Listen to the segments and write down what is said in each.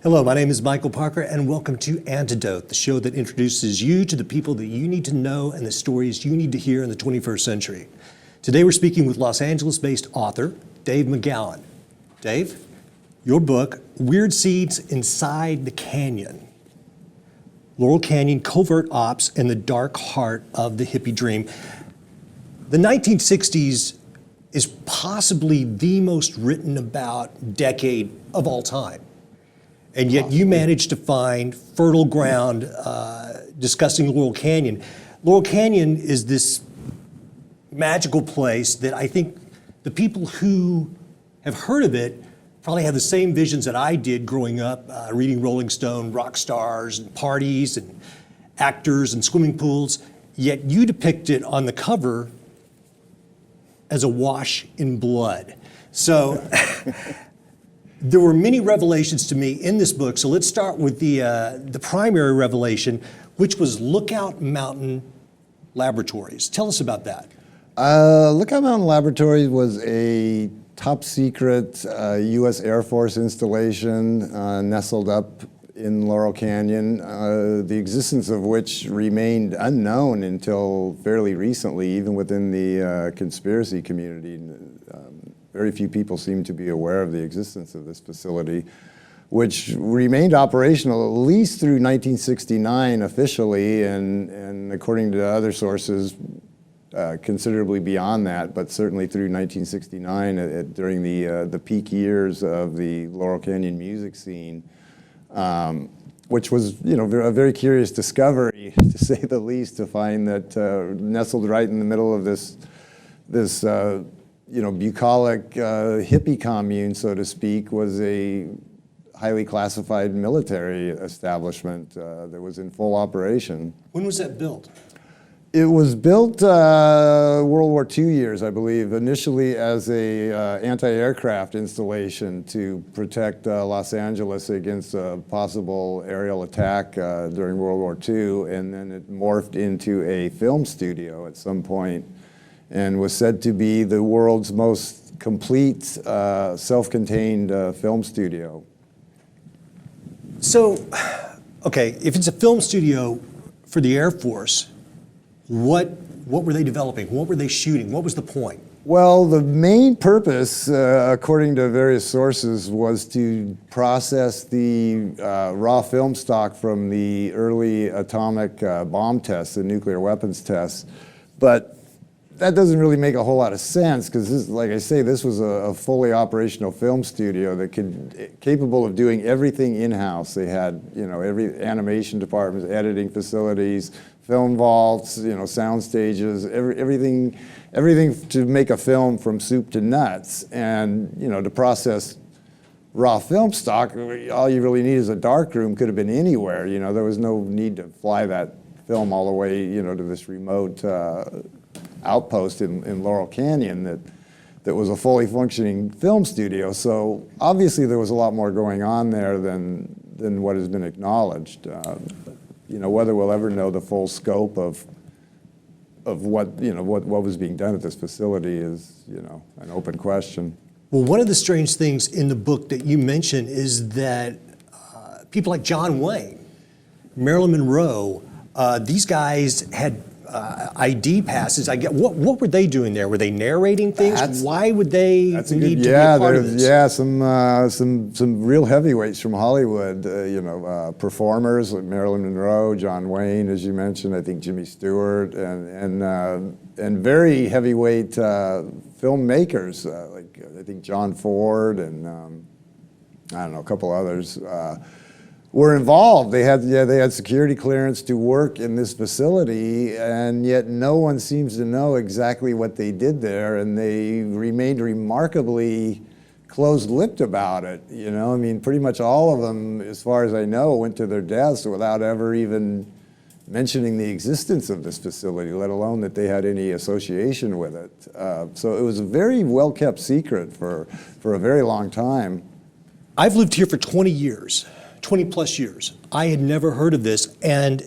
Hello, my name is Michael Parker, and welcome to Antidote, the show that introduces you to the people that you need to know and the stories you need to hear in the 21st century. Today we're speaking with Los Angeles-based author Dave McGowan. Dave, your book, Weird Seeds Inside the Canyon. Laurel Canyon, Covert Ops, and the Dark Heart of the Hippie Dream. The 1960s is possibly the most written about decade of all time. And yet you managed to find fertile ground discussing Laurel Canyon. Laurel Canyon is this magical place that I think the people who have heard of it probably have the same visions that I did growing up, reading Rolling Stone, rock stars, and parties, and actors, and swimming pools. Yet you depict it on the cover as a wash in blood. So there were many revelations to me in this book. So let's start with the primary revelation, which was Lookout Mountain Laboratories. Tell us about that. Lookout Mountain Laboratories was a top secret U.S. Air Force installation nestled up in Laurel Canyon, the existence of which remained unknown until fairly recently, even within the conspiracy community. Very few people seem to be aware of the existence of this facility, which remained operational at least through 1969 officially, and according to other sources, considerably beyond that, but certainly through 1969 during the peak years of the Laurel Canyon music scene, which was, a very curious discovery, to say the least, to find that nestled right in the middle of this bucolic hippie commune, so to speak, was a highly classified military establishment that was in full operation. When was that built? It was built World War II years, I believe, initially as a anti-aircraft installation to protect Los Angeles against a possible aerial attack during World War II, and then it morphed into a film studio at some point and was said to be the world's most complete self-contained film studio. So, okay, if it's a film studio for the Air Force, what were they developing? What were they shooting? What was the point? Well, the main purpose, according to various sources, was to process the raw film stock from the early atomic bomb tests, the nuclear weapons tests. But that doesn't really make a whole lot of sense because, like I say, this was a fully operational film studio that capable of doing everything in-house. They had, every animation department, editing facilities, film vaults, sound stages, everything to make a film from soup to nuts. And, to process raw film stock, all you really need is a darkroom. Could have been anywhere. There was no need to fly that film all the way, to this remote outpost in Laurel Canyon that was a fully functioning film studio. So obviously there was a lot more going on there than what has been acknowledged. Whether we'll ever know the full scope of what was being done at this facility is, an open question. Well, one of the strange things in the book that you mention is that people like John Wayne, Marilyn Monroe, these guys had ID passes. What were they doing there? Were they narrating things? Why would they need to be a part of this? Yeah, some real heavyweights from Hollywood. Performers like Marilyn Monroe, John Wayne, as you mentioned. I think Jimmy Stewart, and very heavyweight filmmakers like I think John Ford and a couple others. Were involved. They had security clearance to work in this facility, and yet no one seems to know exactly what they did there, and they remained remarkably closed-lipped about it. Pretty much all of them, as far as I know, went to their deaths without ever even mentioning the existence of this facility, let alone that they had any association with it. So it was a very well-kept secret for a very long time. I've lived here for 20 years. 20 plus years. I had never heard of this, and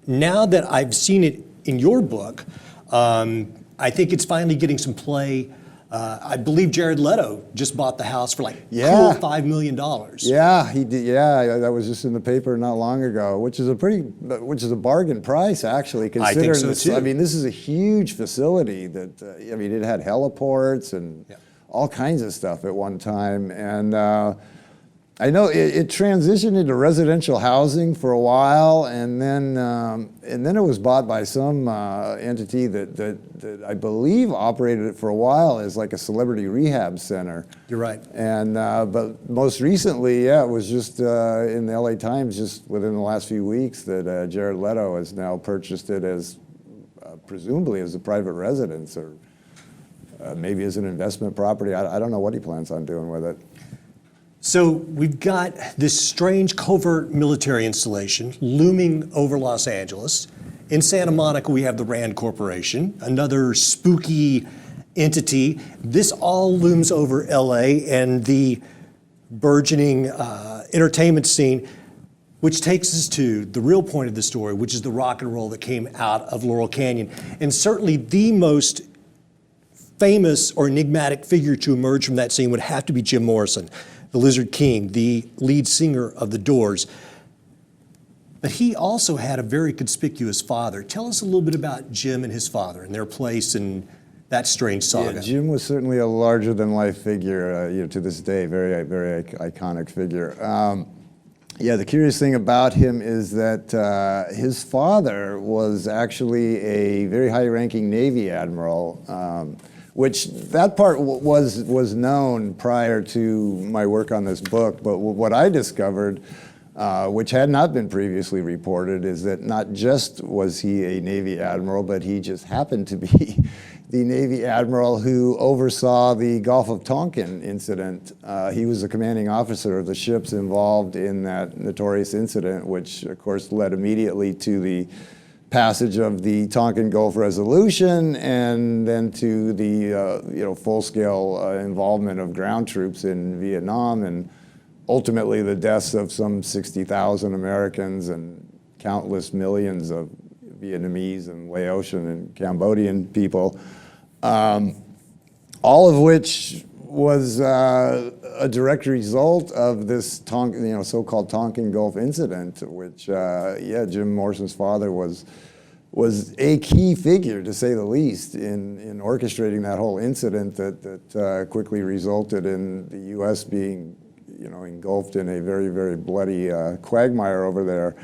now that I've seen it in your book, I think it's finally getting some play I believe Jared Leto just bought the house for like Yeah. cool $5 million. Yeah, he did. Yeah, that was just in the paper not long ago, which is a bargain price actually. I think so, this, too. I mean, this is a huge facility that I mean, it had heliports and all kinds of stuff at one time, and I know it transitioned into residential housing for a while, and then it was bought by some entity that I believe operated it for a while as like a celebrity rehab center. You're right. And but most recently, it was just in the LA Times just within the last few weeks that Jared Leto has now purchased it as presumably as a private residence or maybe as an investment property. I don't know what he plans on doing with it. So we've got this strange covert military installation looming over Los Angeles. In Santa Monica, we have the Rand Corporation, another spooky entity. This all looms over LA and the burgeoning entertainment scene, which takes us to the real point of the story, which is the rock and roll that came out of Laurel Canyon. And certainly the most famous or enigmatic figure to emerge from that scene would have to be Jim Morrison, the Lizard King, the lead singer of The Doors. But he also had a very conspicuous father. Tell us a little bit about Jim and his father and their place in that strange saga. Yeah, Jim was certainly a larger-than-life figure, to this day, very, very iconic figure. Yeah, the curious thing about him is that his father was actually a very high-ranking Navy admiral, which that part was known prior to my work on this book. But what I discovered, which had not been previously reported, is that not just was he a Navy admiral, but he just happened to be the Navy admiral who oversaw the Gulf of Tonkin incident. He was the commanding officer of the ships involved in that notorious incident, which of course led immediately to the passage of the Tonkin Gulf Resolution, and then to the full-scale involvement of ground troops in Vietnam, and ultimately the deaths of some 60,000 Americans and countless millions of Vietnamese and Laotian and Cambodian people, all of which was a direct result of this so-called Tonkin Gulf incident, which Jim Morrison's father was a key figure, to say the least, in orchestrating that whole incident that quickly resulted in the U.S. being engulfed in a very, very bloody quagmire over there,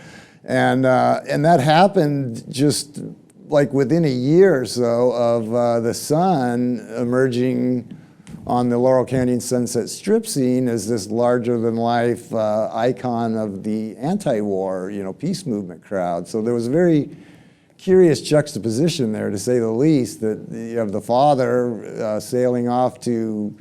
and that happened just like within a year or so of the sun emerging on the Laurel Canyon Sunset Strip scene as this larger-than-life icon of the anti-war, peace movement crowd. So there was a very curious juxtaposition there, to say the least, that you have the father sailing off to,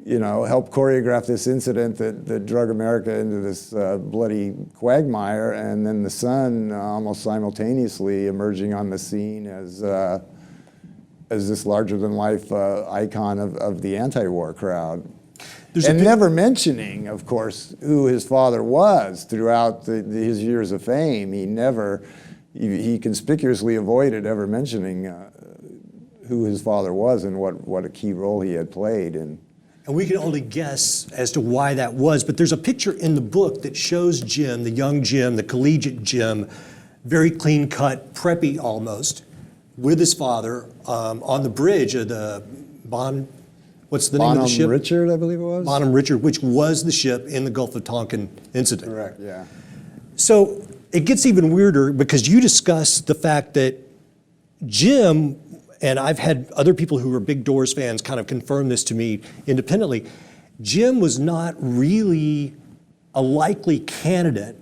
help choreograph this incident that drug America into this bloody quagmire, and then the son almost simultaneously emerging on the scene as this larger-than-life icon of the anti-war crowd. And never mentioning, of course, who his father was throughout his years of fame. He conspicuously avoided ever mentioning who his father was and what a key role he had played in. And we can only guess as to why that was, but there's a picture in the book that shows Jim, the young Jim, the collegiate Jim, very clean-cut, preppy almost, with his father on the bridge of the what's the name of the ship? Bonham Richard, I believe it was? Bonham Richard, which was the ship in the Gulf of Tonkin incident. Correct, yeah. So it gets even weirder because you discuss the fact that Jim, and I've had other people who are big Doors fans kind of confirm this to me independently, Jim was not really a likely candidate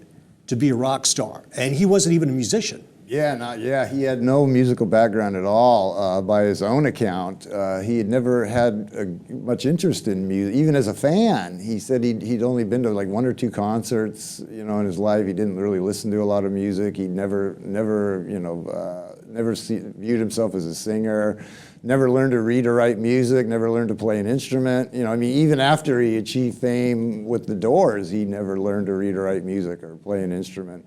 to be a rock star, and he wasn't even a musician. Yeah, he had no musical background at all, by his own account. He had never had much interest in music, even as a fan. He said he'd only been to like one or two concerts, in his life. He didn't really listen to a lot of music. He'd never viewed himself as a singer, never learned to read or write music, never learned to play an instrument. Even after he achieved fame with the Doors, he never learned to read or write music or play an instrument.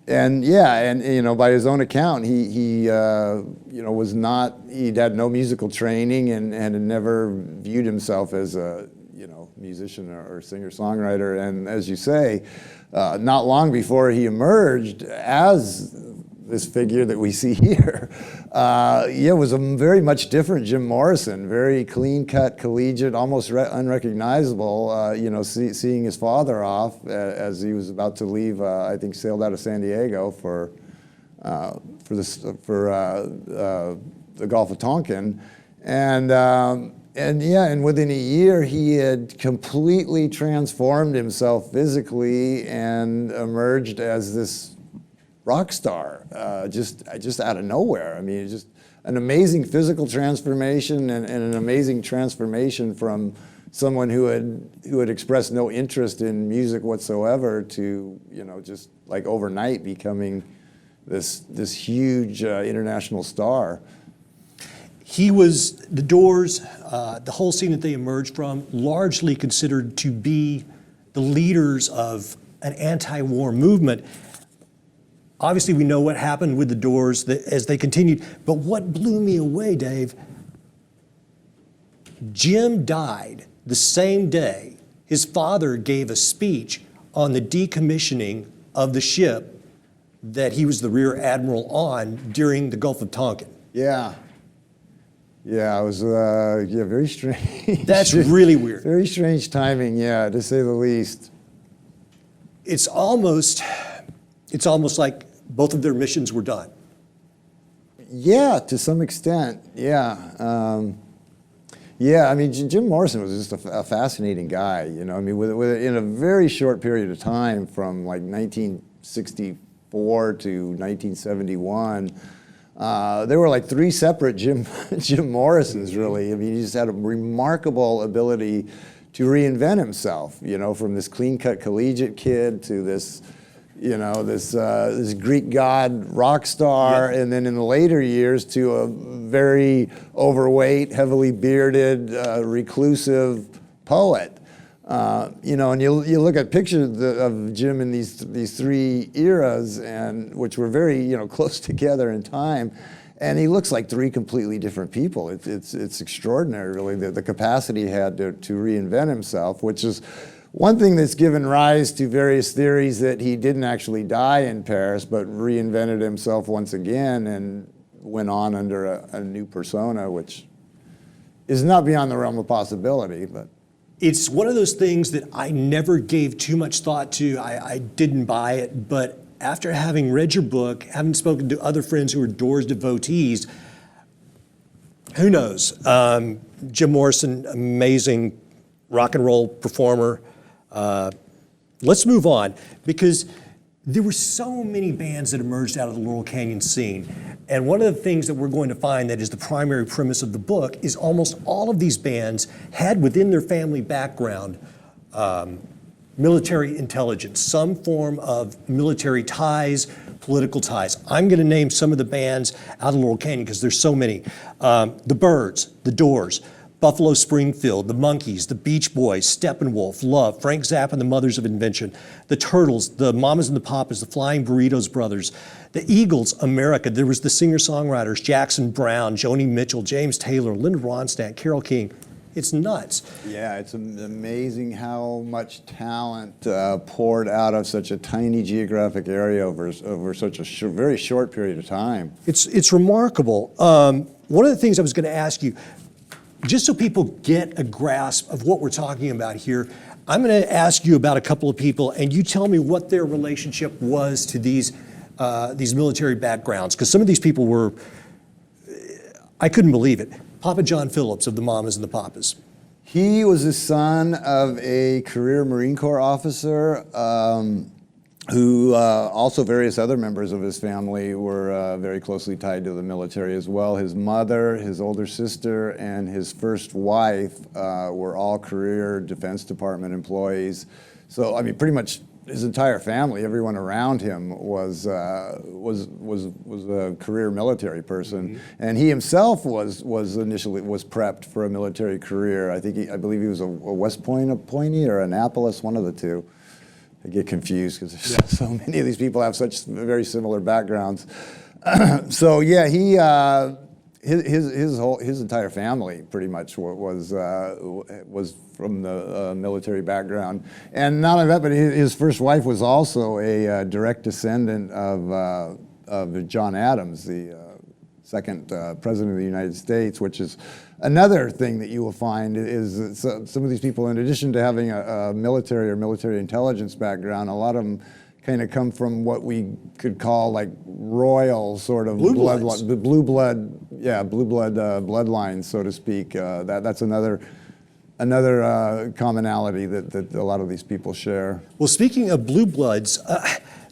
And yeah, and you know, by his own account, he you know, was not, he'd had no musical training and had never viewed himself as a, you know, musician or singer-songwriter. And as you say, not long before he emerged as this figure that we see here, yeah, was a very much different Jim Morrison, very clean-cut, collegiate, almost unrecognizable. You know, seeing his father off as he was about to leave, I think sailed out of San Diego for the Gulf of Tonkin, and yeah, and within a year he had completely transformed himself physically and emerged as this rock star, just out of nowhere. I mean, just an amazing physical transformation and an amazing transformation from someone who had expressed no interest in music whatsoever to, you know, just like overnight becoming this huge international star. He was, the Doors, the whole scene that they emerged from, largely considered to be the leaders of an anti-war movement. Obviously, we know what happened with the Doors as they continued, but what blew me away, Dave, Jim died the same day his father gave a speech on the decommissioning of the ship that he was the rear admiral on during the Gulf of Tonkin. Yeah. Yeah, it was yeah, very strange. That's really weird. Very strange timing, yeah, to say the least. It's almost like both of their missions were done. Yeah, to some extent, yeah. Yeah, I mean, Jim Morrison was just a fascinating guy, you know. I mean, in a very short period of time, from like 1964 to 1971, there were like 3 separate Jim Morrisons, really. I mean, he just had a remarkable ability to reinvent himself, you know, from this clean-cut collegiate kid to this, you know, this Greek god rock star, yeah. And then in the later years to a very overweight, heavily bearded, reclusive poet. You know, and you look at pictures of Jim in these 3 eras, and which were very, you know, close together in time, and he looks like 3 completely different people. It's extraordinary, really, the capacity he had to reinvent himself, which is one thing that's given rise to various theories that he didn't actually die in Paris, but reinvented himself once again and went on under a new persona, which is not beyond the realm of possibility. But it's one of those things that I never gave too much thought to. I didn't buy it, but after having read your book, having spoken to other friends who are Doors devotees, who knows? Jim Morrison, amazing rock and roll performer. Let's move on, because there were so many bands that emerged out of the Laurel Canyon scene. And one of the things that we're going to find that is the primary premise of the book is almost all of these bands had within their family background military intelligence, some form of military ties, political ties. I'm going to name some of the bands out of Laurel Canyon because there's so many. The Byrds, the Doors, Buffalo Springfield, the Monkees, the Beach Boys, Steppenwolf, Love, Frank Zappa and the Mothers of Invention, the Turtles, the Mamas and the Papas, the Flying Burritos Brothers, the Eagles, America. There was the singer-songwriters, Jackson Browne, Joni Mitchell, James Taylor, Linda Ronstadt, Carole King. It's nuts. Yeah, it's amazing how much talent poured out of such a tiny geographic area over such a very short period of time. It's remarkable. One of the things I was going to ask you, just so people get a grasp of what we're talking about here, I'm going to ask you about a couple of people, and you tell me what their relationship was to these military backgrounds, because some of these people were, I couldn't believe it. Papa John Phillips of the Mamas and the Papas. He was the son of a career Marine Corps officer who also various other members of his family were very closely tied to the military as well. His mother, his older sister, and his first wife were all career Defense Department employees. So, I mean, pretty much his entire family, everyone around him was a career military person, mm-hmm. And he himself was initially prepped for a military career. I believe he was a West Point appointee or Annapolis, one of the two. I get confused because there's so many of these people have such very similar backgrounds. So yeah, his entire family pretty much was from the military background, and not only that, but his first wife was also a direct descendant of John Adams, the second president of the United States, which is another thing that you will find is that some of these people, in addition to having a military or military intelligence background, a lot of them kind of come from what we could call like royal sort of blue blood bloodlines, so to speak. That's another commonality that a lot of these people share. Well, speaking of blue bloods,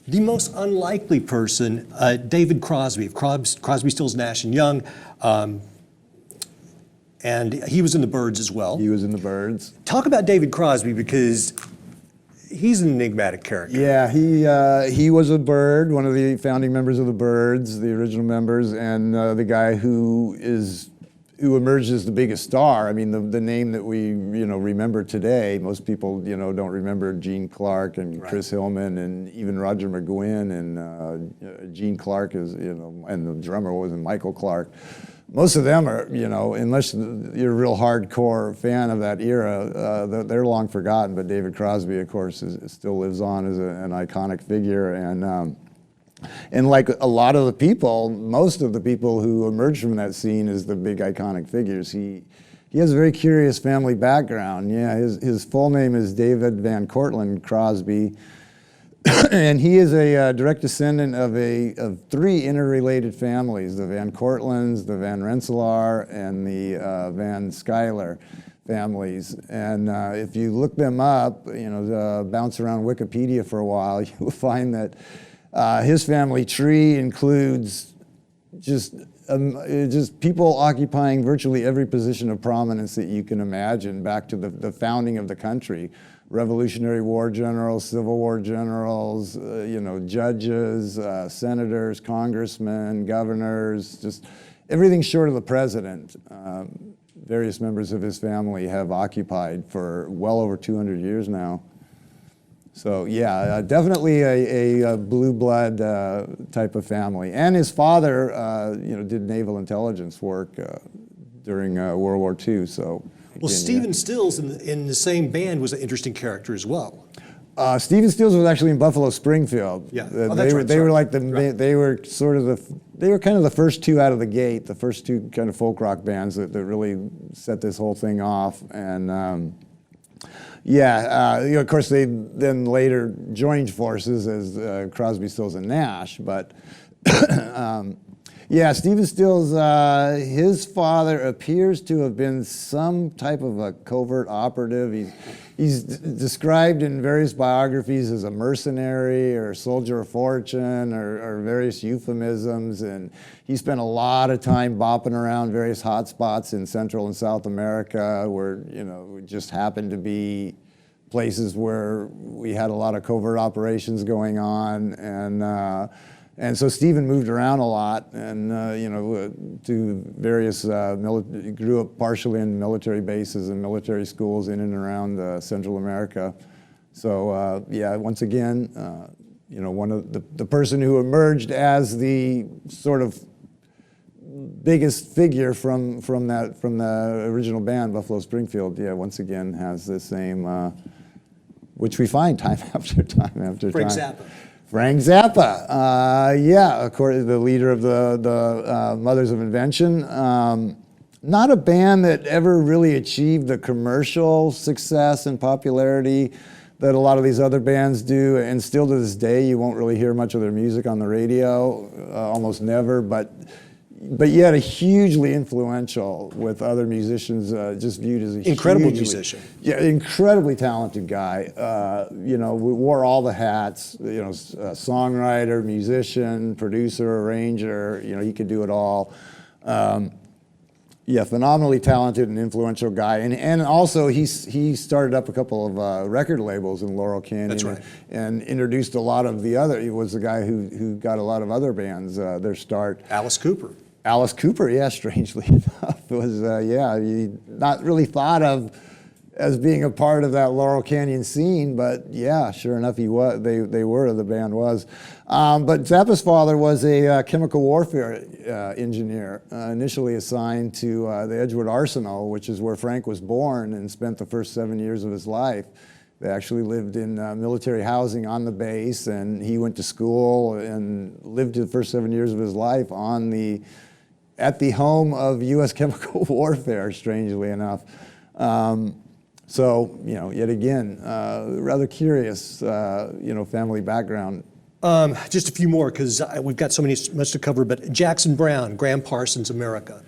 the most unlikely person, David Crosby, of Crosby, Stills, Nash and Young, and he was in the Byrds as well. He was in the Byrds. Talk about David Crosby, because he's an enigmatic character. Yeah, he was a Byrd, one of the founding members of the Byrds, the original members, and the guy who emerged as the biggest star. I mean, the name that we remember today, most people don't remember Gene Clark and Chris Hillman and even Roger McGuinn and Gene Clark is and the drummer wasn't Michael Clark. Most of them are, unless you're a real hardcore fan of that era, they're long forgotten. But David Crosby, of course, still lives on as an iconic figure. And like a lot of the people, most of the people who emerged from that scene as the big iconic figures, he has a very curious family background. Yeah, his full name is David Van Cortlandt Crosby. And he is a direct descendant of three interrelated families: the Van Cortlandts, the Van Rensselaer, and the Van Schuyler families. And if you look them up, bounce around Wikipedia for a while, you'll find that his family tree includes just people occupying virtually every position of prominence that you can imagine, back to the founding of the country. Revolutionary War generals, Civil War generals, judges, senators, congressmen, governors, just everything short of the president. Various members of his family have occupied for well over 200 years now. So yeah, definitely a blue blood type of family. And his father, did naval intelligence work during World War II. So. Well, Stephen Stills in the same band was an interesting character as well. Stephen Stills was actually in Buffalo Springfield. Yeah, they were kind of the first two out of the gate, the first two kind of folk rock bands that really set this whole thing off. And of course they then later joined forces as Crosby, Stills, and Nash, but. Yeah, Stephen Stills, his father appears to have been some type of a covert operative. He's described in various biographies as a mercenary or soldier of fortune or various euphemisms, and he spent a lot of time bopping around various hot spots in Central and South America where, just happened to be places where we had a lot of covert operations going on, and so Stephen moved around a lot, and to various grew up partially in military bases and military schools in and around Central America. So once again, one of the person who emerged as the sort of biggest figure from the original band, Buffalo Springfield. Yeah, once again has the same, which we find time after time after Frank time. Zappa. Frank Zappa, of course, the leader of the Mothers of Invention. Not a band that ever really achieved the commercial success and popularity that a lot of these other bands do, and still to this day you won't really hear much of their music on the radio, almost never, but yet a hugely influential with other musicians, just viewed as a incredible musician. Yeah, incredibly talented guy. We wore all the hats. Songwriter, musician, producer, arranger. He could do it all. Phenomenally talented and influential guy, and also he started up a couple of record labels in Laurel Canyon. That's right. And introduced a lot of the other. He was the guy who got a lot of other bands their start. Alice Cooper, yeah, strangely enough, was he not really thought of as being a part of that Laurel Canyon scene, but yeah, sure enough, he was. The band was. But Zappa's father was a chemical warfare engineer, initially assigned to the Edgewood Arsenal, which is where Frank was born and spent the first 7 years of his life. They actually lived in military housing on the base, and he went to school and lived the first 7 years of his life at the home of U.S. chemical warfare, strangely enough. So, yet again, rather curious, family background. Just a few more, because we've got much to cover, but Jackson Browne, Graham Parsons, America.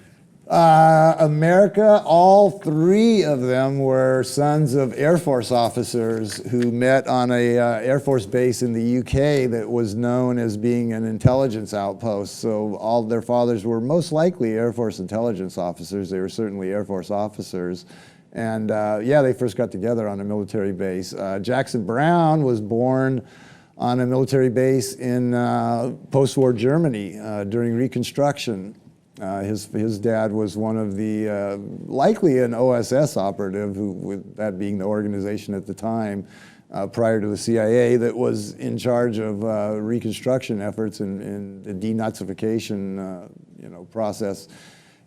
America, all three of them were sons of Air Force officers who met on a Air Force base in the UK that was known as being an intelligence outpost. So all their fathers were most likely Air Force intelligence officers. They were certainly Air Force officers. And they first got together on a military base. Jackson Browne was born on a military base in post-war Germany during Reconstruction. His dad was one of the, likely an OSS operative, with that being the organization at the time, prior to the CIA, that was in charge of Reconstruction efforts and the denazification, process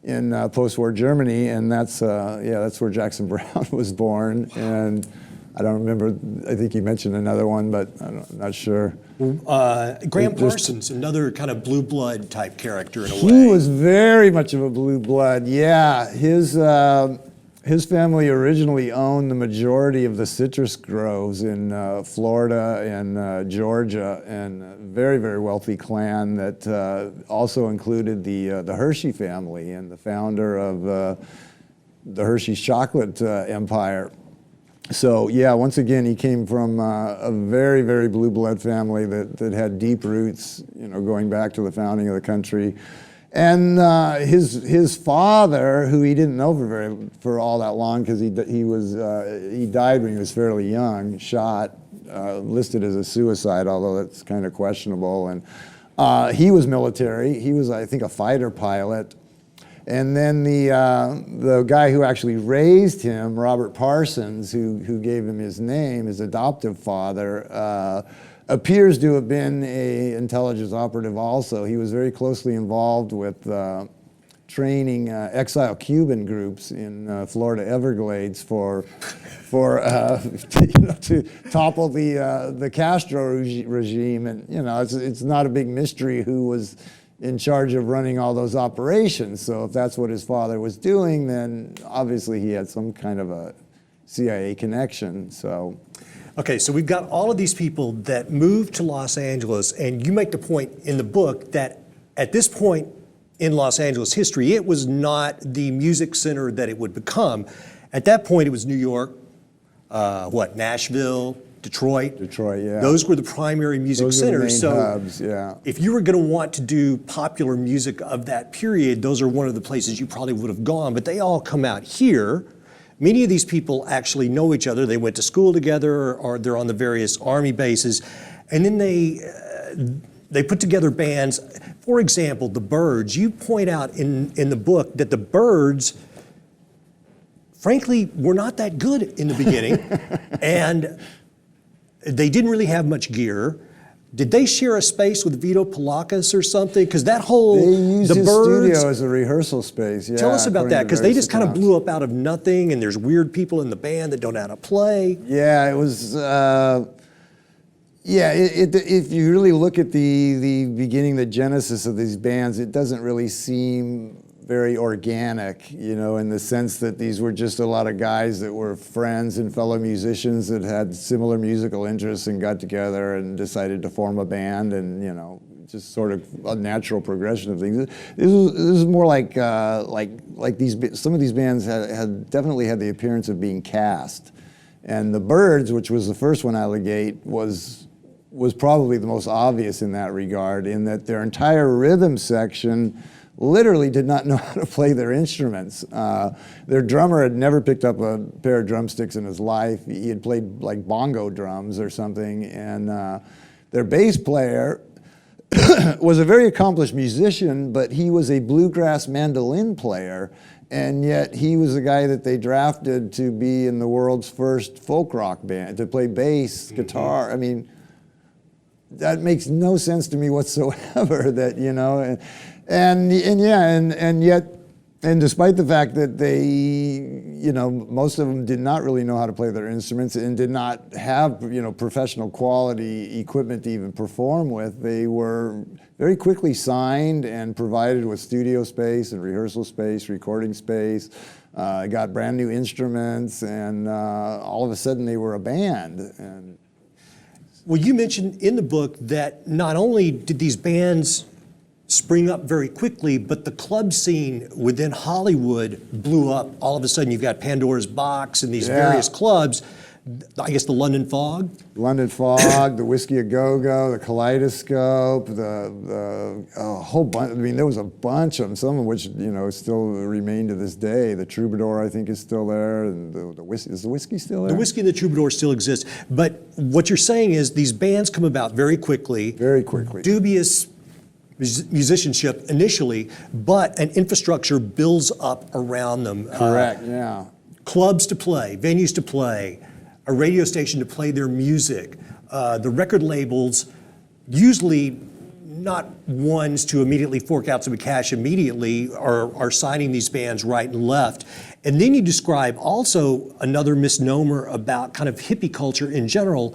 in post-war Germany, and that's where Jackson Browne was born. And I don't remember, I think you mentioned another one, but I'm not sure. Graham Parsons, another kind of blue blood type character in a way. He was very much of a blue blood, yeah. His family originally owned the majority of the citrus groves in Florida and Georgia, and a very, very wealthy clan that also included the Hershey family and the founder of the Hershey's chocolate empire. So yeah, once again, he came from a very, very blue blood family that had deep roots, going back to the founding of the country. And his father, who he didn't know for all that long, because he died when he was fairly young, shot, listed as a suicide, although that's kind of questionable. And he was military. He was, I think, a fighter pilot. And then the guy who actually raised him, Robert Parsons, who gave him his name, his adoptive father, appears to have been an intelligence operative also. He was very closely involved with training exile Cuban groups in Florida Everglades to topple the Castro regime. And it's not a big mystery who was in charge of running all those operations. So if that's what his father was doing, then obviously he had some kind of a CIA connection. So. Okay, so we've got all of these people that moved to Los Angeles, and you make the point in the book that at this point in Los Angeles history, it was not the music center that it would become. At that point, it was New York, Nashville, Detroit. Detroit, yeah. Those were the primary music centers. Those were the main hubs, yeah. If you were going to want to do popular music of that period, those are one of the places you probably would have gone, but they all come out here. Many of these people actually know each other. They went to school together, or they're on the various army bases, and then they put together bands. For example, the Byrds. You point out in the book that the Byrds, frankly, were not that good in the beginning, and they didn't really have much gear. Did they share a space with Vito Paulekas or something? Because that whole They used the his Byrds, studio as a rehearsal space. Yeah, tell us about that, because they just kind of accounts. blew up out of nothing, and there's weird people in the band that don't know how to play. Yeah, it was. If you really look at the beginning, the genesis of these bands, it doesn't really seem very organic, in the sense that these were just a lot of guys that were friends and fellow musicians that had similar musical interests and got together and decided to form a band, and just sort of a natural progression of things. This was more like some of these bands had definitely had the appearance of being cast, and the Byrds, which was the first one out of the gate, was probably the most obvious in that regard, in that their entire rhythm section literally did not know how to play their instruments. Their drummer had never picked up a pair of drumsticks in his life. He had played like bongo drums or something, and their bass player was a very accomplished musician, but he was a bluegrass mandolin player, and yet he was the guy that they drafted to be in the world's first folk rock band, to play bass, guitar. I mean, that makes no sense to me whatsoever. That, you know, and yet. And despite the fact that they, you know, most of them did not really know how to play their instruments and did not have, you know, professional quality equipment to even perform with, they were very quickly signed and provided with studio space and rehearsal space, recording space, got brand new instruments, and all of a sudden they were a band. And well, you mentioned in the book that not only did these bands spring up very quickly, but the club scene within Hollywood blew up. All of a sudden, you've got Pandora's Box and these various clubs. I guess the London Fog? London Fog, the Whiskey A Go-Go, the Kaleidoscope, the whole bunch. I mean, there was a bunch of them, some of which, you know, still remain to this day. The Troubadour, I think, is still there. And the whiskey, is the Whiskey still there? The Whiskey and the Troubadour still exist. But what you're saying is these bands come about very quickly. Very quickly. Dubious musicianship initially, but an infrastructure builds up around them. Correct, yeah. Clubs to play, venues to play, a radio station to play their music. The record labels, usually not ones to immediately fork out some cash immediately, are signing these bands right and left. And then you describe also another misnomer about kind of hippie culture in general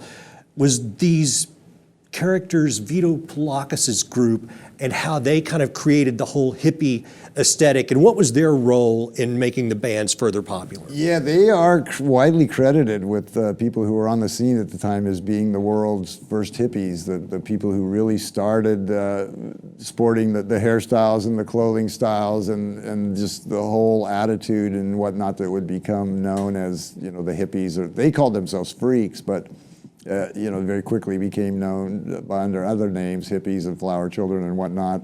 was these characters, Vito Paulekas' group, and how they kind of created the whole hippie aesthetic, and what was their role in making the bands further popular? Yeah, they are widely credited with people who were on the scene at the time as being the world's first hippies, the people who really started sporting the hairstyles and the clothing styles and just the whole attitude and whatnot that would become known as, you know, the hippies. Or they called themselves freaks, but you know, very quickly became known under other names, hippies and flower children and whatnot.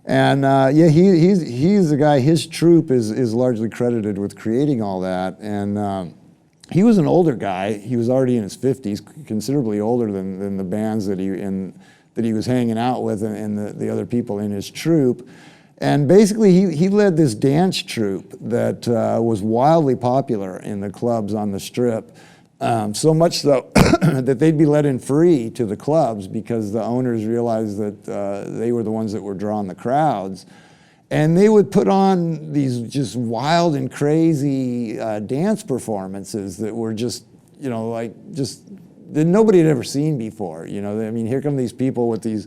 And yeah, he's the guy. His troupe is largely credited with creating all that. And he was an older guy. He was already in his 50s, considerably older than the bands that he was hanging out with and the other people in his troupe. And basically, he led this dance troupe that was wildly popular in the clubs on the Strip. So much so that they'd be let in free to the clubs because the owners realized that they were the ones that were drawing the crowds. And they would put on these just wild and crazy dance performances that were just, you know, like just that nobody had ever seen before. You know, I mean, here come these people with these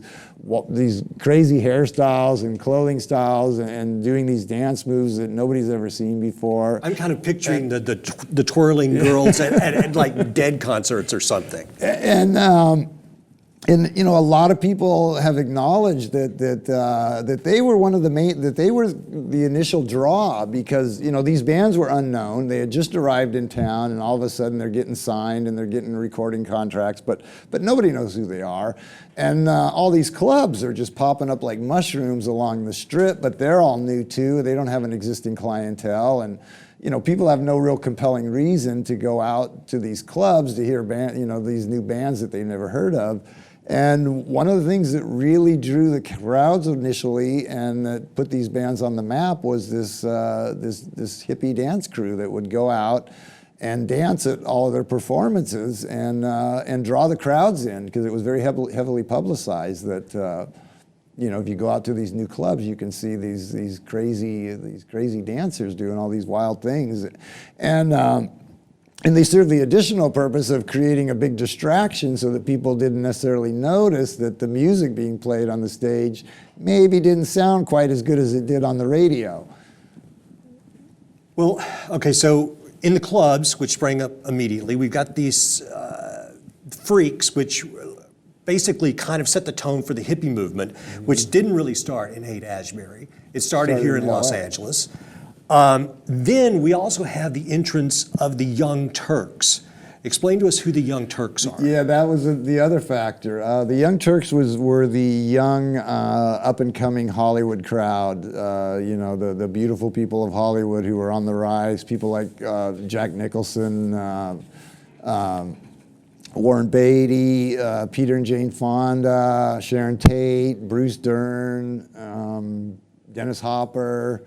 crazy hairstyles and clothing styles and doing these dance moves that nobody's ever seen before. I'm kind of picturing the twirling girls at like Dead concerts or something. And you know, a lot of people have acknowledged that they were one of the main, that they were the initial draw because, you know, these bands were unknown. They had just arrived in town, and all of a sudden they're getting signed and they're getting recording contracts, but nobody knows who they are. And all these clubs are just popping up like mushrooms along the Strip, but they're all new too. They don't have an existing clientele, and you know, people have no real compelling reason to go out to these clubs to hear these new bands that they've never heard of. And one of the things that really drew the crowds initially and that put these bands on the map was this hippie dance crew that would go out and dance at all of their performances and draw the crowds in because it was very heavily publicized that you know, if you go out to these new clubs, you can see these crazy dancers doing all these wild things, and they serve the additional purpose of creating a big distraction so that people didn't necessarily notice that the music being played on the stage maybe didn't sound quite as good as it did on the radio. Well, okay, so in the clubs, which sprang up immediately, we've got these freaks, which basically kind of set the tone for the hippie movement, which didn't really start in Haight-Ashbury. It started here in Los Angeles. Then we also have the entrance of the Young Turks. Explain to us who the Young Turks are. Yeah, that was the other factor. The Young Turks were the young, up-and-coming Hollywood crowd. You know, the beautiful people of Hollywood who were on the rise. People like Jack Nicholson, Warren Beatty, Peter and Jane Fonda, Sharon Tate, Bruce Dern, Dennis Hopper.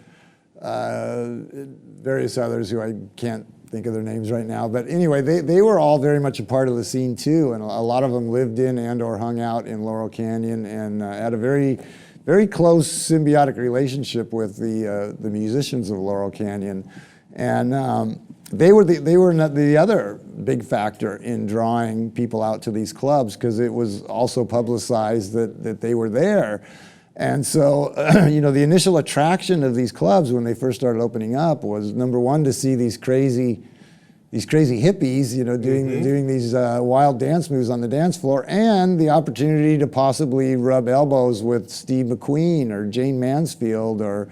various others who I can't think of their names right now. But anyway, they were all very much a part of the scene too, and a lot of them lived in and or hung out in Laurel Canyon and had a very, very close symbiotic relationship with the musicians of Laurel Canyon. And they were the other big factor in drawing people out to these clubs, because it was also publicized that they were there. And so, the initial attraction of these clubs when they first started opening up was, number one, to see these crazy hippies, doing these wild dance moves on the dance floor, and the opportunity to possibly rub elbows with Steve McQueen or Jane Mansfield or,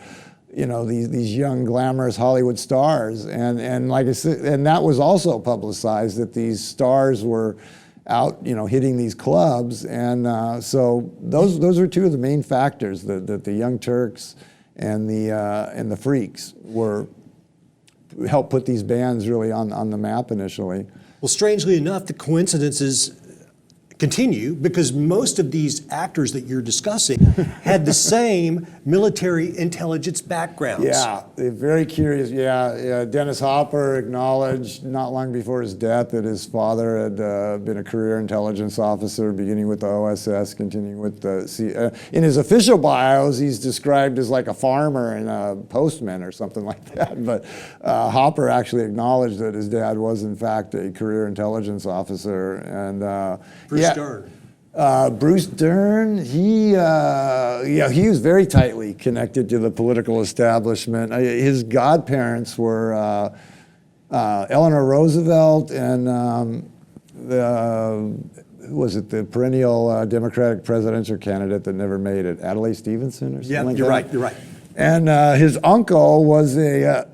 these young glamorous Hollywood stars. And like I said, and that was also publicized, that these stars were out, hitting these clubs. And so those are two of the main factors that the Young Turks and the Freaks helped put these bands really on the map initially. Well, strangely enough, the coincidences continue, because most of these actors that you're discussing had the same military intelligence backgrounds. Yeah, they're very curious. Yeah, Dennis Hopper acknowledged not long before his death that his father had been a career intelligence officer, beginning with the OSS, continuing with the in his official bios, he's described as like a farmer and a postman or something like that. But Hopper actually acknowledged that his dad was in fact a career intelligence officer. And Bruce Dern. Bruce Dern, he was very tightly connected to the political establishment. His godparents were Eleanor Roosevelt and the perennial Democratic presidential candidate that never made it, Adlai Stevenson or something like that? You're right. And his uncle was a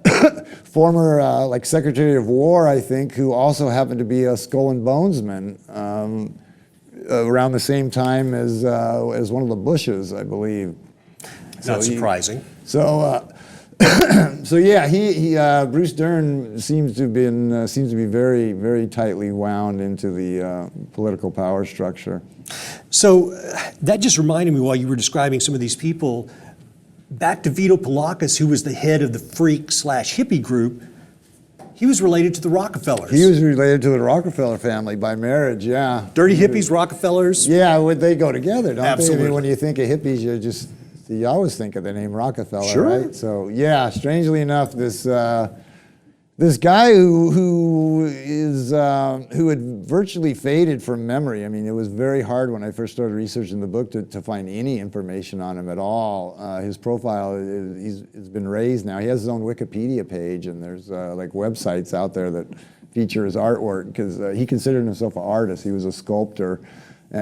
former Secretary of War, I think, who also happened to be a Skull and Bonesman. Around the same time as one of the Bushes, I believe. Not surprising. So Bruce Dern seems to be very, very tightly wound into the political power structure. So that just reminded me, while you were describing some of these people, back to Vito Paulekas, who was the head of the freak/hippie group. He was related to the Rockefellers. He was related to the Rockefeller family by marriage, yeah. Dirty hippies, Rockefellers. Yeah, they go together, don't Absolutely. they? I mean, when you think of hippies, you always think of the name Rockefeller, Sure. right? So yeah, strangely enough, this guy who had virtually faded from memory. I mean, it was very hard when I first started researching the book to find any information on him at all. His profile has been raised now. He has his own Wikipedia page, and there's websites out there that feature his artwork, because he considered himself an artist. He was a sculptor.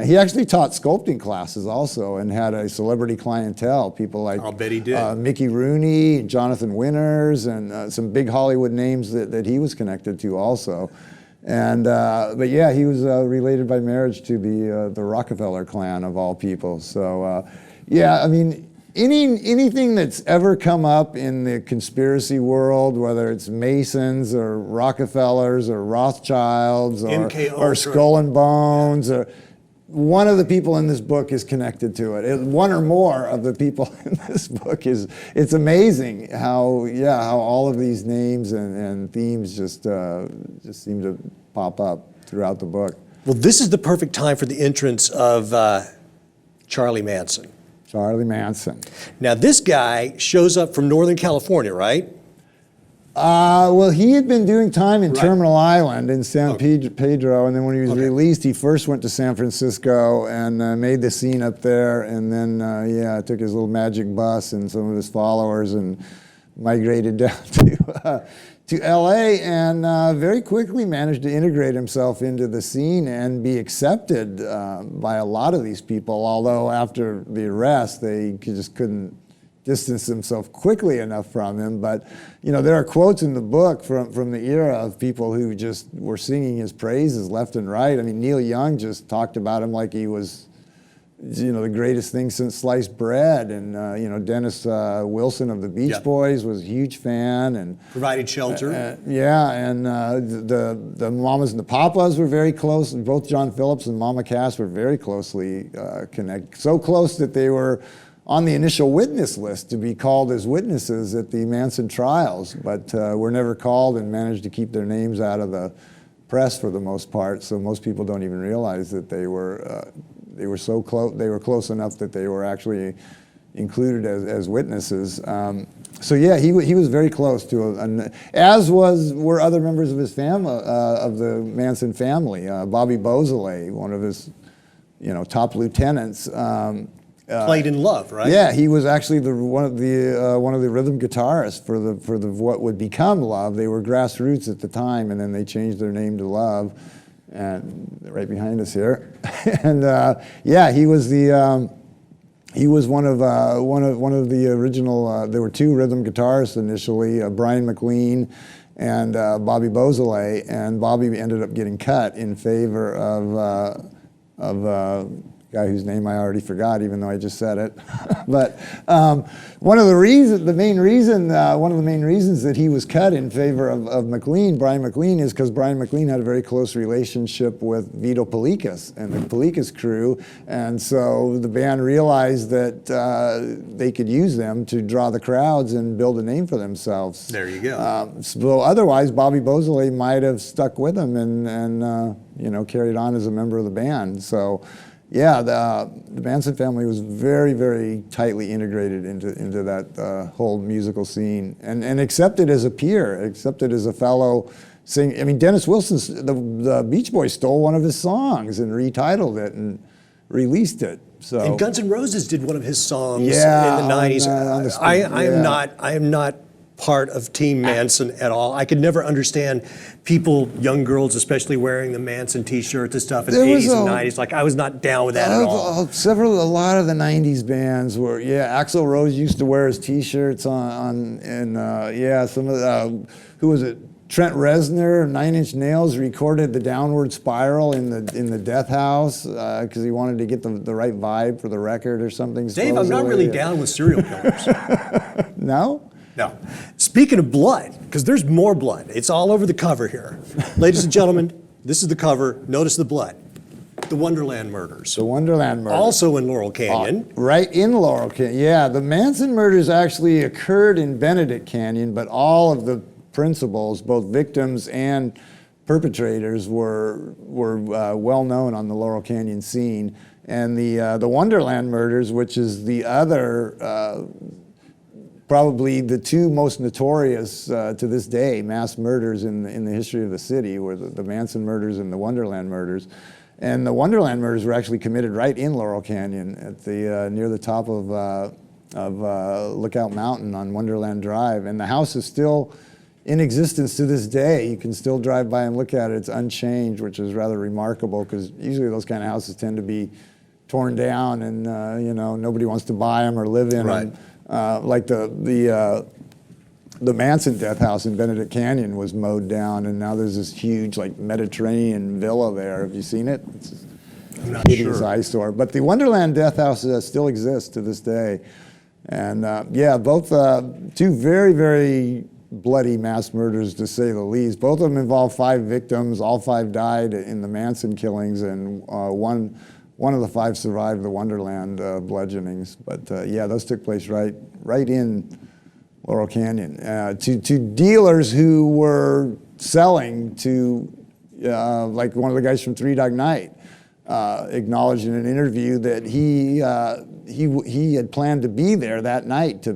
He actually taught sculpting classes also, and had a celebrity clientele. People like I'll bet he did. Mickey Rooney, Jonathan Winters, and some big Hollywood names that he was connected to also. And but yeah, he was related by marriage to the Rockefeller clan of all people. So yeah, I mean, anything that's ever come up in the conspiracy world, whether it's Masons or Rockefellers or Rothschilds or Skull and Bones, or one of the people in this book is connected to it. One or more of the people in this book it's amazing how all of these names and themes just seem to pop up throughout the book. Well, this is the perfect time for the entrance of Charlie Manson. Charlie Manson. Now, this guy shows up from Northern California, right? Well, he had been doing time in Right. Terminal Island in San Pedro, and then when he was released, he first went to San Francisco and made the scene up there, and then took his little magic bus and some of his followers and migrated down to LA, and very quickly managed to integrate himself into the scene and be accepted by a lot of these people, although after the arrest, they just couldn't distance himself quickly enough from him. But there are quotes in the book from the era of people who just were singing his praises left and right. I mean, Neil Young just talked about him like he was the greatest thing since sliced bread, and Dennis Wilson of the Beach Boys was a huge fan and provided shelter. And the Mamas and the Papas were very close. Both John Phillips and Mama Cass were very closely connected, so close that they were on the initial witness list to be called as witnesses at the Manson trials, but were never called and managed to keep their names out of the press for the most part. So most people don't even realize that they were so close. They were close enough that they were actually included as witnesses. So yeah, he was very close to, as were other members of his family, of the Manson family. Bobby Beausoleil, one of his, top lieutenants. Played in Love, right? Yeah, he was actually one of the rhythm guitarists for what would become Love. They were Grassroots at the time, and then they changed their name to Love, and right behind us here. And yeah, he was one of the original. There were two rhythm guitarists initially, Brian McLean and Bobby Beausoleil, and Bobby ended up getting cut in favor of guy whose name I already forgot, even though I just said it. But one of the main reasons that he was cut in favor of McLean, Brian McLean, is because Brian McLean had a very close relationship with Vito Paulekas and the Paulekas crew, and so the band realized that they could use them to draw the crowds and build a name for themselves. There you go. So otherwise, Bobby Beausoleil might have stuck with them and carried on as a member of the band. So. Yeah, the Manson family was very, very tightly integrated into that whole musical scene, and accepted as a peer, accepted as a fellow singer. I mean, Dennis Wilson, the Beach Boys stole one of his songs and retitled it and released it. So. And Guns N' Roses did one of his songs in Yeah, the 90s. I am not part of Team Manson at all. I could never understand people, young girls especially, wearing the Manson t-shirts and stuff in the 80s and 90s. Like, I was not down with that at all. A lot of the 90s bands were, Axl Rose used to wear his t-shirts some of the, who was it? Trent Reznor, Nine Inch Nails, recorded the Downward Spiral in the Death House because he wanted to get the right vibe for the record or something. Dave, I'm not really down with serial killers. No? No. Speaking of blood, because there's more blood. It's all over the cover here. Ladies and gentlemen, this is the cover. Notice the blood. The Wonderland Murders. The Wonderland Murders. Also in Laurel Canyon. Right in Laurel Canyon. Yeah, the Manson murders actually occurred in Benedict Canyon, but all of the principals, both victims and perpetrators, were well known on the Laurel Canyon scene. And the Wonderland Murders, which is the other probably the two most notorious to this day mass murders in the history of the city were the Manson murders and the Wonderland murders. And the Wonderland murders were actually committed right in Laurel Canyon at the near the top of Lookout Mountain on Wonderland Drive. And the house is still in existence to this day. You can still drive by and look at it. It's unchanged, which is rather remarkable because usually those kind of houses tend to be torn down and nobody wants to buy them or live in them. Like the Manson death house in Benedict Canyon was mowed down, and now there's this huge Mediterranean villa there. Have you seen it? It's I'm not hideous sure. eyesore. But the Wonderland death house still exists to this day, and both two very, very bloody mass murders to say the least. Both of them involved 5 victims. All 5 died in the Manson killings, and one of the 5 survived the Wonderland bludgeonings, but those took place right in Laurel Canyon. To dealers who were selling to, like one of the guys from Three Dog Night, acknowledged in an interview that he had planned to be there that night to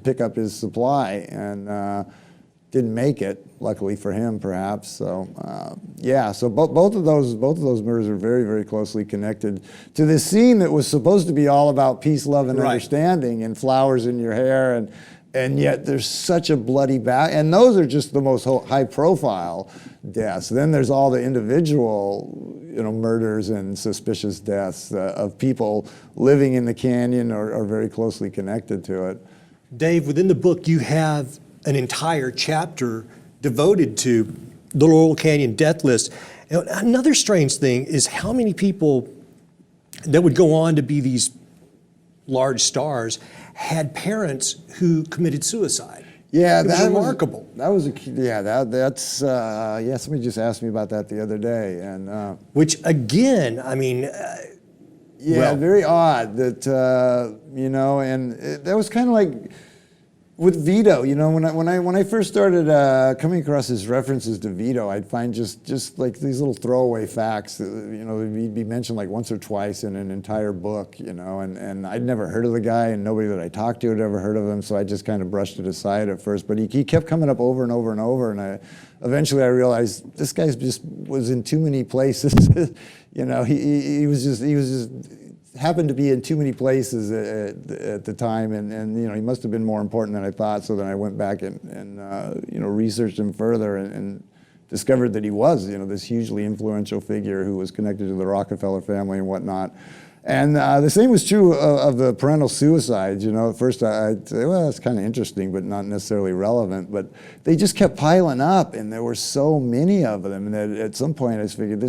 pick up his supply and didn't make it. Luckily for him, perhaps. So so both of those murders are very, very closely connected to this scene that was supposed to be all about peace, love, and understanding, and flowers in your hair, and yet there's such a bloody and those are just the most high-profile deaths. Then there's all the individual, murders and suspicious deaths of people living in the canyon or very closely connected to it. Dave, within the book, you have an entire chapter devoted to the Laurel Canyon death list. Another strange thing is how many people that would go on to be these large stars had parents who committed suicide. Yeah, it was that remarkable. Somebody just asked me about that the other day, and which again, I mean, Yeah, Well, very odd that, and that was kind of like with Vito, when I first started coming across his references to Vito, I'd find just like these little throwaway facts that, they'd be mentioned like once or twice in an entire book, and I'd never heard of the guy, and nobody that I talked to had ever heard of him, so I just kind of brushed it aside at first, but he kept coming up over and over and over, and eventually I realized this guy just was in too many places. He was just happened to be in too many places at the time, and he must have been more important than I thought. So then I went back and researched him further and discovered that he was this hugely influential figure who was connected to the Rockefeller family and whatnot. And the same was true of the parental suicides. At first I'd say, well, it's kind of interesting, but not necessarily relevant. But they just kept piling up, and there were so many of them. And at some point I just figured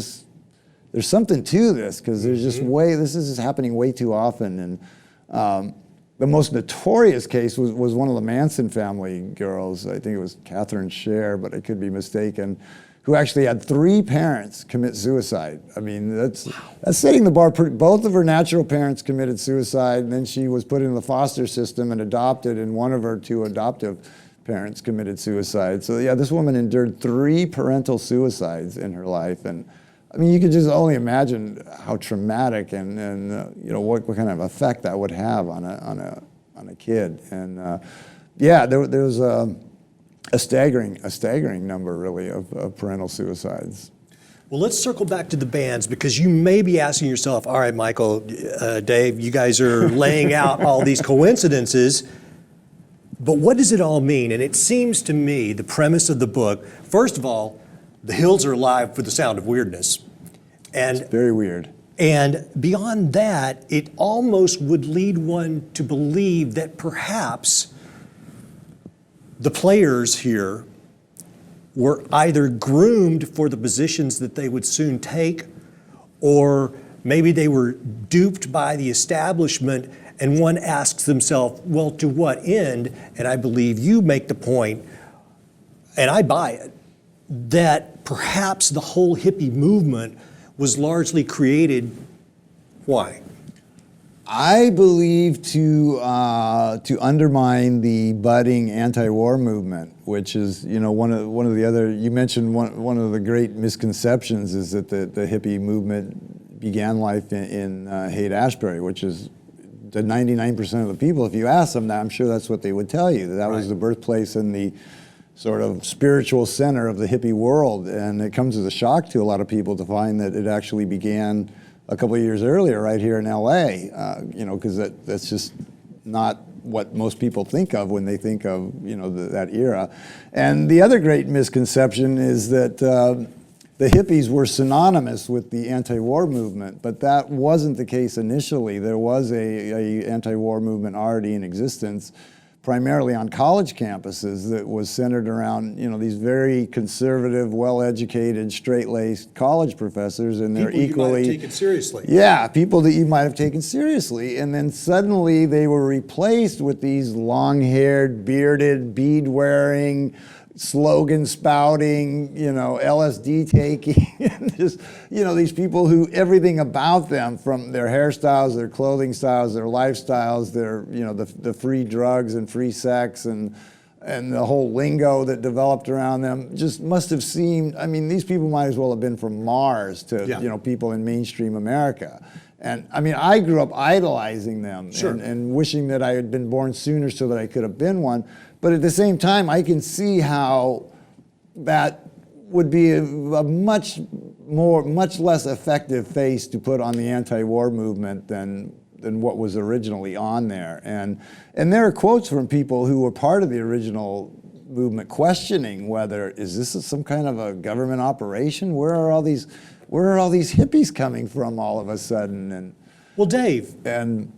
there's something to this, because there's just this is happening way too often. And the most notorious case was one of the Manson family girls. I think it was Catherine Scher, but I could be mistaken, who actually had 3 parents commit suicide. I mean, that's setting the bar. Both of her natural parents committed suicide, and then she was put in the foster system and adopted, and one of her 2 adoptive parents committed suicide. So yeah, this woman endured 3 parental suicides in her life, and I mean, you could just only imagine how traumatic and what kind of effect that would have on a kid. And there was a staggering number really of parental suicides. Well, let's circle back to the bands, because you may be asking yourself, all right, Michael, Dave, you guys are laying out all these coincidences, but what does it all mean? And it seems to me the premise of the book, first of all, the hills are alive for the sound of weirdness. And it's very weird. And beyond that, it almost would lead one to believe that perhaps the players here were either groomed for the positions that they would soon take, or maybe they were duped by the establishment, and one asks themselves, well, to what end? And I believe you make the point, and I buy it, that perhaps the whole hippie movement was largely created, why? I believe to undermine the budding anti-war movement, which is one of the other. You mentioned one of the great misconceptions is that the hippie movement began life in Haight-Ashbury, which is the 99% of the people. If you ask them that, I'm sure that's what they would tell you. That was the birthplace and the sort of spiritual center of the hippie world, and it comes as a shock to a lot of people to find that it actually began a couple of years earlier right here in LA, because that's just not what most people think of when they think of that era. And the other great misconception is that the hippies were synonymous with the anti-war movement, but that wasn't the case initially. There was a anti-war movement already in existence, primarily on college campuses, that was centered around these very conservative, well-educated, straight-laced college professors, and they're equally people you might have taken seriously. Yeah, people that you might have taken seriously, and then suddenly they were replaced with these long-haired, bearded, bead-wearing, slogan spouting, LSD taking, just, these people who everything about them, from their hairstyles, their clothing styles, their lifestyles, their, the free drugs and free sex and the whole lingo that developed around them just must have seemed, I mean, these people might as well have been from Mars to, people in mainstream America. And I mean, I grew up idolizing them and wishing that I had been born sooner so that I could have been one. But at the same time, I can see how that would be a much less effective face to put on the anti-war movement than what was originally on there. And there are quotes from people who were part of the original movement questioning whether, is this some kind of a government operation? Where are all these hippies coming from all of a sudden? And well, Dave,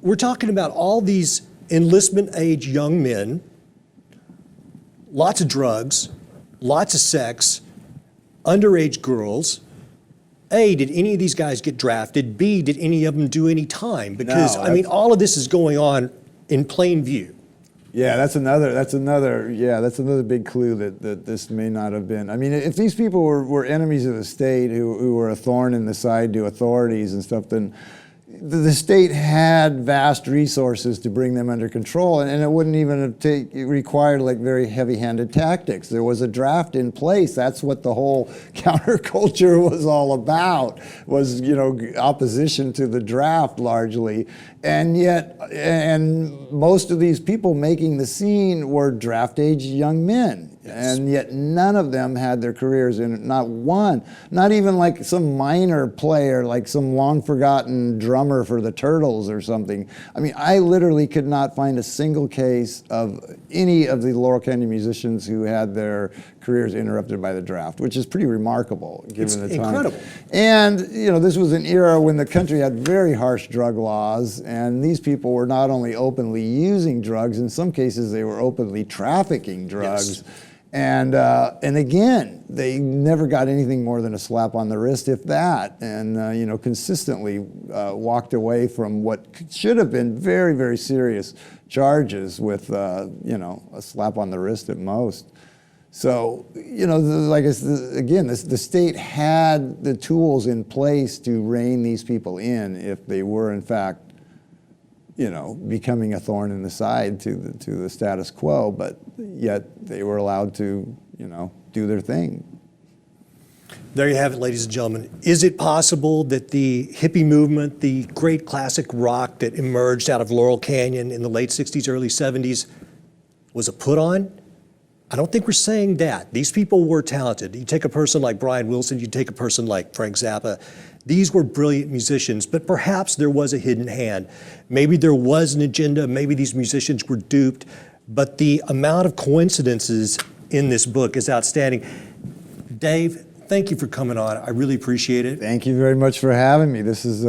we're talking about all these enlistment age young men, lots of drugs, lots of sex, underage girls. A, did any of these guys get drafted? B, did any of them do any time? Because, no, I mean, all of this is going on in plain view. Yeah, that's another big clue that this may not have been. I mean, if these people were enemies of the state who were a thorn in the side to authorities and stuff, then the state had vast resources to bring them under control, and it wouldn't even have required like very heavy-handed tactics. There was a draft in place. That's what the whole counterculture was all about, was, you know, opposition to the draft largely. And yet, and most of these people making the scene were draft-age young men. Yes. And yet none of them had their careers in it, not one. Not even like some minor player, like some long-forgotten drummer for the Turtles or something. I mean, I literally could not find a single case of any of the Laurel Canyon musicians who had their careers interrupted by the draft, which is pretty remarkable given the time. Incredible. And, you know, this was an era when the country had very harsh drug laws, and these people were not only openly using drugs, in some cases they were openly trafficking drugs. Yes. And again, they never got anything more than a slap on the wrist, if that, and you know, consistently walked away from what should have been very, very serious charges with you know, a slap on the wrist at most. So, you know, like I said, again, the state had the tools in place to rein these people in if they were, in fact, you know, becoming a thorn in the side to the status quo, but yet they were allowed to, you know, do their thing. There you have it, ladies and gentlemen. Is it possible that the hippie movement, the great classic rock that emerged out of Laurel Canyon in the late 60s, early 70s, was a put-on? I don't think we're saying that. These people were talented. You take a person like Brian Wilson, you take a person like Frank Zappa. These were brilliant musicians, but perhaps there was a hidden hand. Maybe there was an agenda, maybe these musicians were duped, but the amount of coincidences in this book is outstanding. Dave, thank you for coming on. I really appreciate it. Thank you very much for having me. This is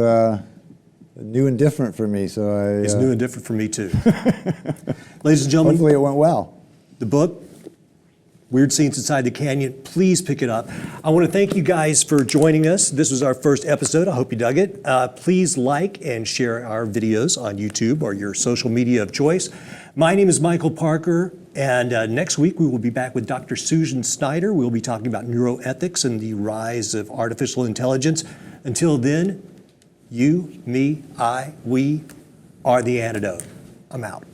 new and different for me, so It's new and different for me too. Ladies and gentlemen. Hopefully it went well. The book, Weird Scenes Inside the Canyon, please pick it up. I want to thank you guys for joining us. This was our first episode. I hope you dug it. Please like and share our videos on YouTube or your social media of choice. My name is Michael Parker, and next week we will be back with Dr. Susan Snyder. We'll be talking about neuroethics and the rise of artificial intelligence. Until then, you, me, I, we are the antidote. I'm out.